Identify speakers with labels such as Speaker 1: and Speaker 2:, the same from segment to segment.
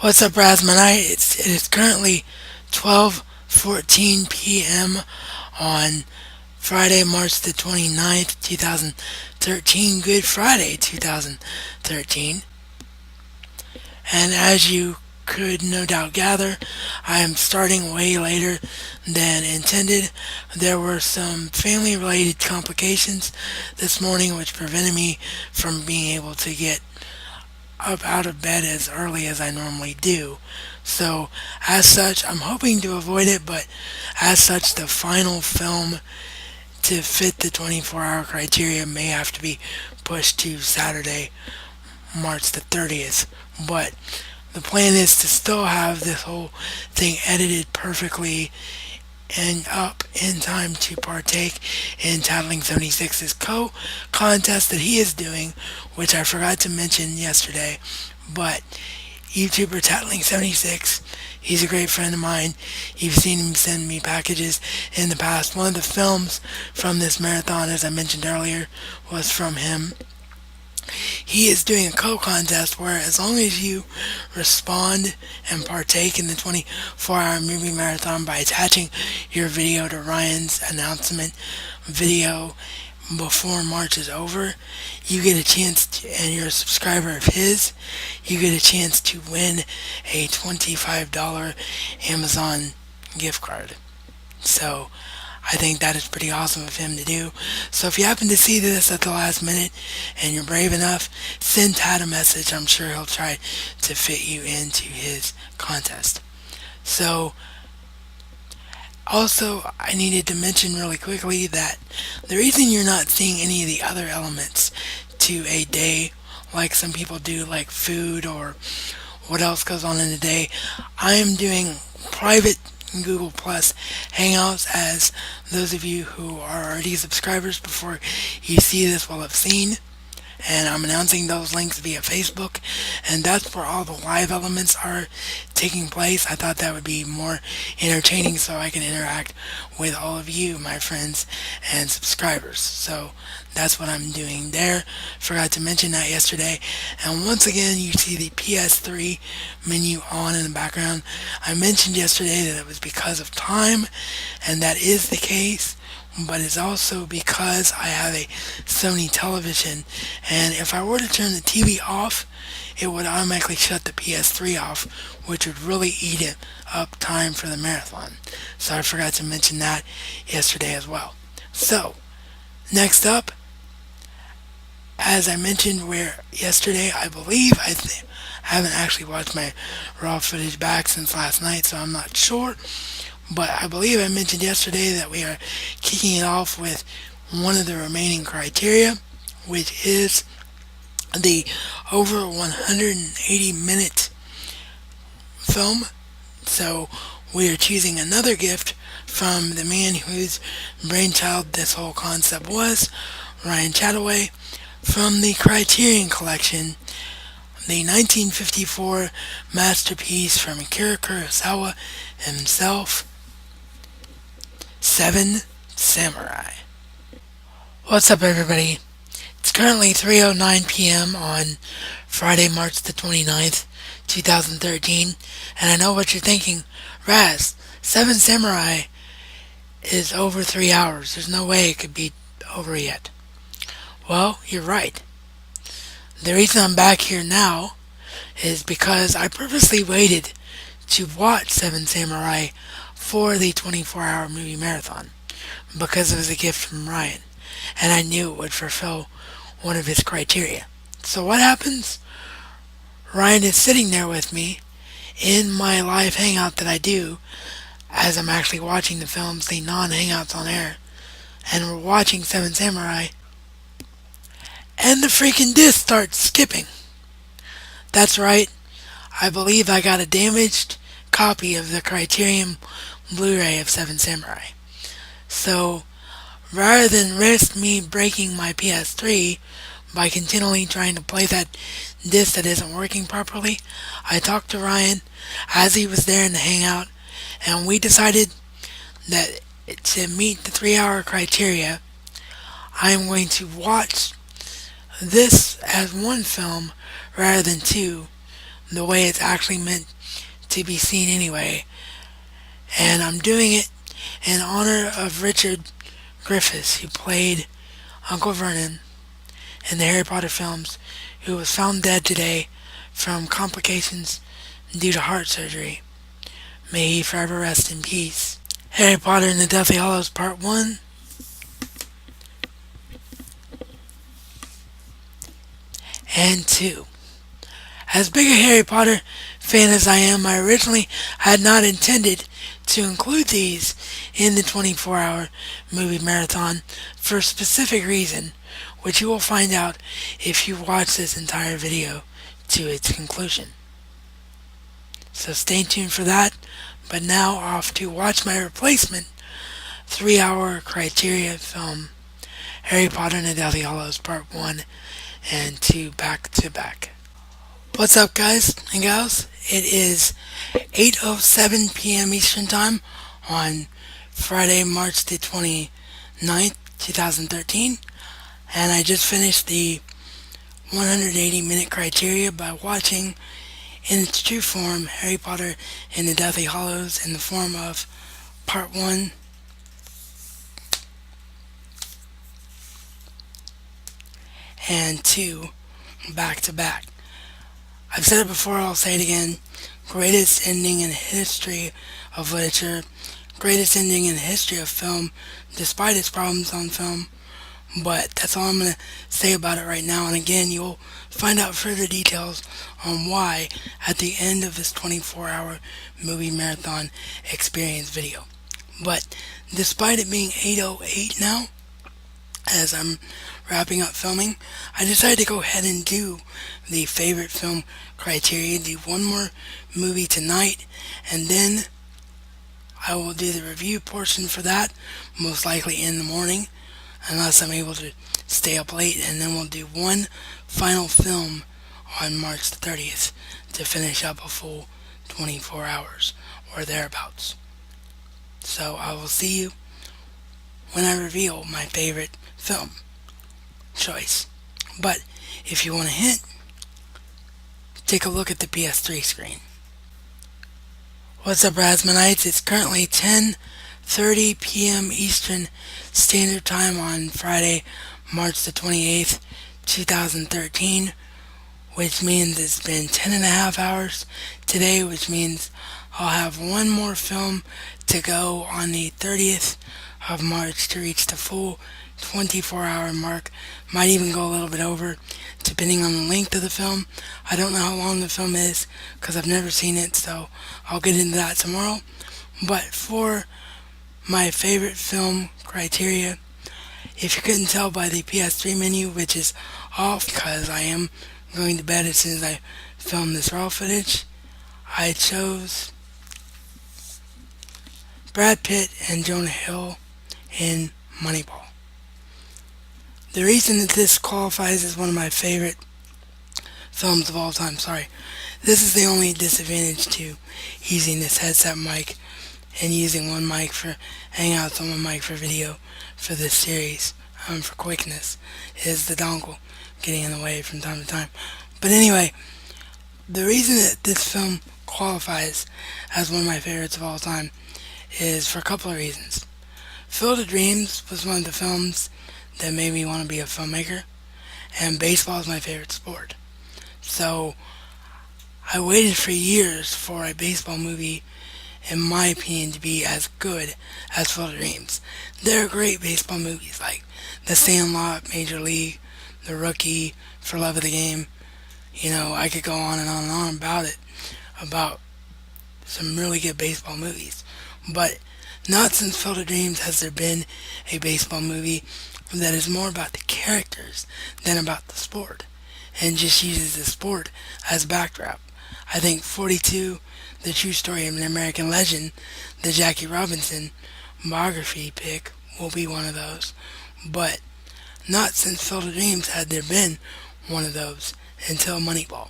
Speaker 1: What's up, Rasmanite? It is currently 12:14 p.m. on Friday, March the 29th, 2013, Good Friday 2013. And as you could no doubt gather, I am starting way later than intended. There were some family related complications this morning which prevented me from being able to get up out of bed as early as I normally do. So, as such, I'm hoping to avoid it, but as such, the final film to fit the 24-hour criteria may have to be pushed to Saturday, March the 30th. But the plan is to still have this whole thing edited perfectly and up in time to partake in Tattling 76's contest that he is doing, which I forgot to mention yesterday. But YouTuber Tattling 76, he's a great friend of mine. You've seen him send me packages in the past. One of the films from this marathon, as I mentioned earlier, was from him. He is doing a co-contest where as long as you respond and partake in the 24-hour movie marathon by attaching your video to Ryan's announcement video before March is over, you get a chance to, and you're a subscriber of his, you get a chance to win a $25 Amazon gift card. So I think that is pretty awesome of him to do. So if you happen to see this at the last minute and you're brave enough, send Tad a message. I'm sure he'll try to fit you into his contest. So also, I needed to mention really quickly that the reason you're not seeing any of the other elements to a day, like some people do, like food or what else goes on in the day, I am doing private Google Plus Hangouts, as those of you who are already subscribers before you see this will have seen. And I'm announcing those links via Facebook, and that's where all the live elements are taking place. I thought that would be more entertaining so I can interact with all of you, my friends and subscribers. So that's what I'm doing there. Forgot to mention that yesterday. And once again, you see the PS3 menu on in the background. I mentioned yesterday that it was because of time, and that is the case, but it's also because I have a Sony television, and if I were to turn the TV off, it would automatically shut the PS3 off, which would really eat it up time for the marathon. So I forgot to mention that yesterday as well. So, next up, as I mentioned where yesterday, I believe, I haven't actually watched my raw footage back since last night, so I'm not sure. But I believe I mentioned yesterday that we are kicking it off with one of the remaining criteria, which is the over 180 minute film. So we are choosing another gift from the man whose brainchild this whole concept was, Ryan Chataway, from the Criterion Collection, the 1954 masterpiece from Akira Kurosawa himself, Seven Samurai. What's up, everybody? It's currently 3:09 p.m. on Friday, March the 29th, 2013, and I know what you're thinking. Raz, Seven Samurai is over 3 hours. There's no way it could be over yet. Well, you're right. The reason I'm back here now is because I purposely waited to watch Seven Samurai for the 24-hour movie marathon because it was a gift from Ryan, and I knew it would fulfill one of his criteria. So what happens? Ryan is sitting there with me in my live hangout that I do as I'm actually watching the films, the non-hangouts on air, and we're watching Seven Samurai, and the freaking disc starts skipping. That's right, I believe I got a damaged copy of the Criterion Blu-ray of Seven Samurai. So, rather than risk me breaking my PS3 by continually trying to play that disc that isn't working properly, I talked to Ryan as he was there in the hangout, and we decided that to meet the 3-hour criteria, I am going to watch this as one film rather than two, the way it's actually meant to be seen anyway. And I'm doing it in honor of Richard Griffiths, who played Uncle Vernon in the Harry Potter films, who was found dead today from complications due to heart surgery. May he forever rest in peace. Harry Potter and the Deathly Hallows Part 1 and 2. As big a Harry Potter fan as I am, I originally had not intended to include these in the 24-hour movie marathon for a specific reason, which you will find out if you watch this entire video to its conclusion. So stay tuned for that, but now off to watch my replacement 3-hour criteria film, Harry Potter and the Deathly Hallows Part 1 and 2 back to back. What's up, guys and gals? It is 8:07 p.m. Eastern Time on Friday, March the 29th, 2013, and I just finished the 180-minute criteria by watching, in its true form, Harry Potter and the Deathly Hallows in the form of Part 1 and 2 back to back. I've said it before, I'll say it again. Greatest ending in history of literature. Greatest ending in the history of film, despite its problems on film. But that's all I'm going to say about it right now. And again, you'll find out further details on why at the end of this 24-hour movie marathon experience video. But despite it being 8:08 now, as I'm wrapping up filming, I decided to go ahead and do the favorite film criteria, do one more movie tonight, and then I will do the review portion for that, most likely in the morning, unless I'm able to stay up late, and then we'll do one final film on March the 30th to finish up a full 24 hours or thereabouts. So I will see you when I reveal my favorite film choice. But if you want a hint, take a look at the PS3 screen. What's up, Rasmanites? It's currently 10:30 p.m. Eastern Standard Time on Friday, March the 28th, 2013, which means it's been 10 and a half hours today, which means I'll have one more film to go on the 30th of March to reach the full 24-hour mark. Might even go a little bit over, depending on the length of the film. I don't know how long the film is, because I've never seen it, so I'll get into that tomorrow. But for my favorite film criteria, if you couldn't tell by the PS3 menu, which is off because I am going to bed as soon as I film this raw footage, I chose Brad Pitt and Jonah Hill in Moneyball. The reason that this qualifies as one of my favorite films of all time, this is the only disadvantage to using this headset mic and using one mic for hangouts and one mic for video for this series, for quickness, is the dongle getting in the way from time to time. But anyway, the reason that this film qualifies as one of my favorites of all time is for a couple of reasons. Field of Dreams was one of the films that made me want to be a filmmaker, and baseball is my favorite sport. So I waited for years for a baseball movie, in my opinion, to be as good as Field of Dreams. There are great baseball movies like The Sandlot, Major League, The Rookie, For Love of the Game. You know, I could go on and on and on about it, about some really good baseball movies. But not since Field of Dreams has there been a baseball movie that is more about the characters than about the sport, and just uses the sport as backdrop. I think 42, The True Story of an American Legend, the Jackie Robinson biography pick, will be one of those. But not since Field of Dreams had there been one of those until Moneyball.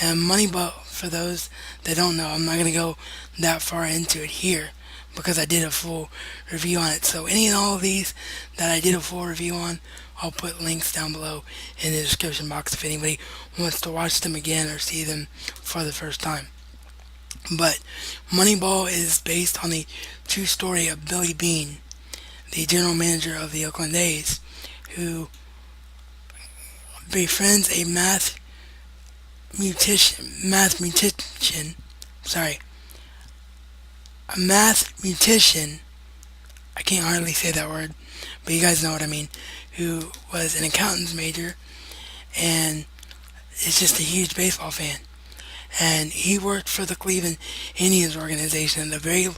Speaker 1: And Moneyball, for those that don't know, I'm not going to go that far into it here, because I did a full review on it. So any and all of these that I did a full review on, I'll put links down below in the description box if anybody wants to watch them again or see them for the first time. But Moneyball is based on the true story of Billy Beane, the general manager of the Oakland A's, who befriends a sorry, a mathematician, I can't hardly say that word, but you guys know what I mean, who was an accountant's major and is just a huge baseball fan. And he worked for the Cleveland Indians organization in a very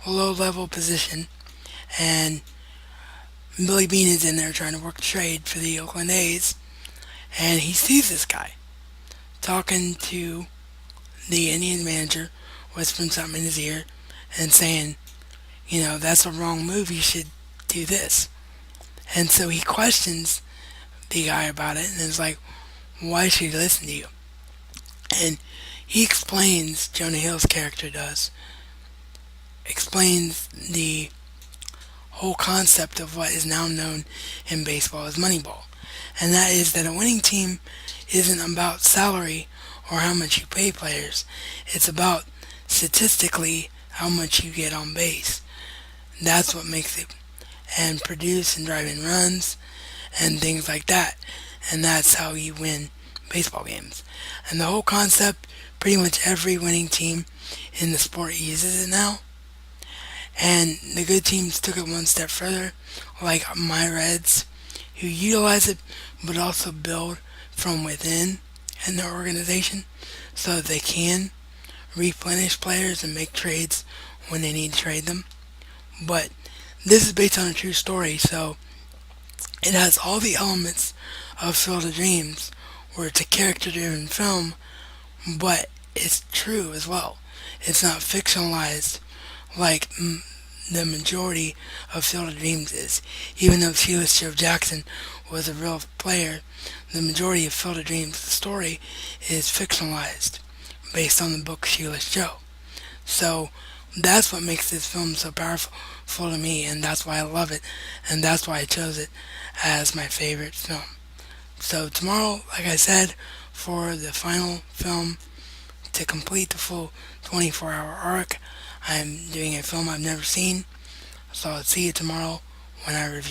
Speaker 1: low level position, and Billy Beane is in there trying to work trade for the Oakland A's, and he sees this guy talking to the Indians manager, whispering something in his ear and saying, that's a wrong move, you should do this. And so he questions the guy about it and is like, why should he listen to you? And he explains, Jonah Hill's character explains the whole concept of what is now known in baseball as Moneyball. And that is that a winning team isn't about salary or how much you pay players. It's about statistically how much you get on base. That's what makes it. And produce and drive in runs and things like that. And that's how you win baseball games. And the whole concept, pretty much every winning team in the sport uses it now. And the good teams took it one step further, like my Reds, who utilize it but also build from within in their organization so that they can replenish players and make trades when they need to trade them. But this is based on a true story, so it has all the elements of Field of Dreams, where it's a character-driven film, but it's true as well. It's not fictionalized like the majority of Field of Dreams is. Even though Felix Joe Jackson was a real player, the majority of Field of Dreams, the story, is fictionalized based on the book Felix Joe. So that's what makes this film so powerful to me, and that's why I love it, and that's why I chose it as my favorite film. So tomorrow, like I said, for the final film to complete the full 24-hour arc, I'm doing a film I've never seen. So I'll see you tomorrow when I review.